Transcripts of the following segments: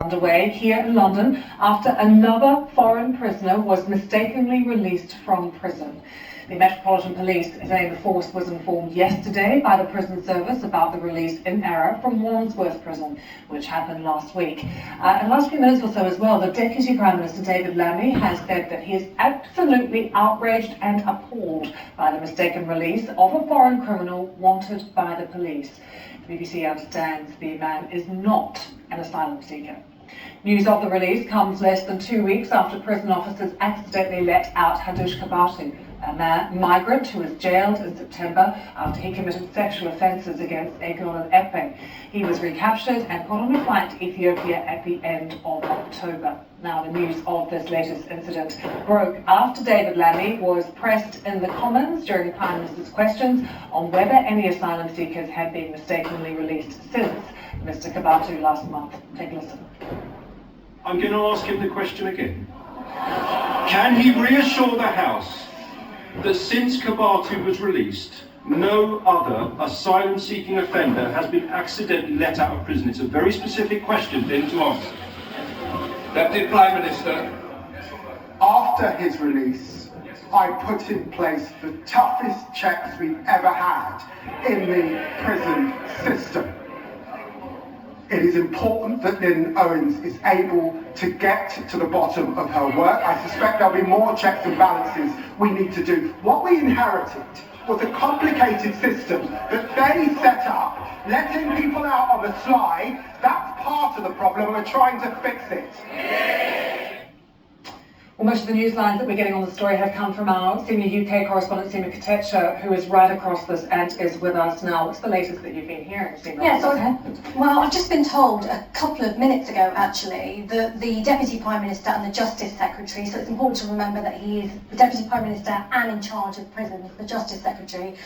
Underway here in London after another foreign prisoner was mistakenly released from prison. The Metropolitan Police say the force was informed yesterday by the prison service about the release in error from Wandsworth Prison, which happened last week. In the last few minutes or so as well, the Deputy Prime Minister David Lammy has said that he is absolutely outraged and appalled by the mistaken release of a foreign criminal wanted by the police. The BBC understands the man is not an asylum seeker. News of the release comes less than 2 weeks after prison officers accidentally let out Hadush Kabatu, a migrant who was jailed in September after he committed sexual offences against Egon and Epe. He was recaptured and put on a flight to Ethiopia at the end of October. Now, the news of this latest incident broke after David Lammy was pressed in the Commons during the Prime Minister's questions on whether any asylum seekers had been mistakenly released since Mr. Kabatu last month. Take a listen. I'm going to ask him the question again. Can he reassure the House that since Kabatu was released, no other asylum-seeking offender has been accidentally let out of prison? It's a very specific question for him to answer. Deputy Prime Minister. After his release, I put in place the toughest checks we've ever had in the prison system. It is important that Lynn Owens is able to get to the bottom of her work. I suspect there'll be more checks and balances we need to do. What we inherited was a complicated system that they set up, letting people out on the sly. That's part of the problem, and we're trying to fix it. Well, most of the news lines that we're getting on the story have come from our senior UK correspondent, Seema Katecha, who is right across this and is with us now. What's the latest that you've been hearing, Seema? Yes, well, I've just been told a couple of minutes ago, actually, that the Deputy Prime Minister and the Justice Secretary, so it's important to remember that he is the Deputy Prime Minister and in charge of prisons, the Justice Secretary.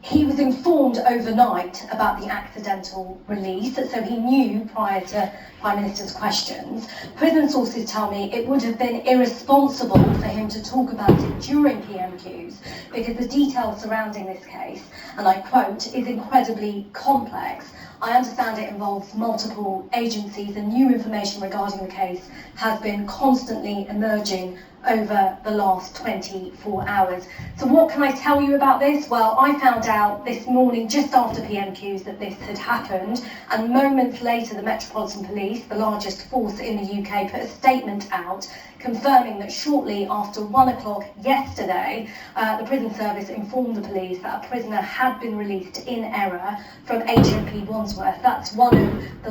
He was informed overnight about the accidental release, so he knew prior to Prime Minister's questions. Prison sources tell me it would have been irresponsible for him to talk about it during PMQs because the details surrounding this case, and I quote, is incredibly complex. I understand it involves multiple agencies and new information regarding the case has been constantly emerging over the last 24 hours. So what can I tell you about this? Well, I found out this morning, just after PMQs, that this had happened, and moments later the Metropolitan Police, the largest force in the UK, put a statement out confirming that shortly after 1 o'clock yesterday, the prison service informed the police that a prisoner had been released in error from HMP Wandsworth. That's one of the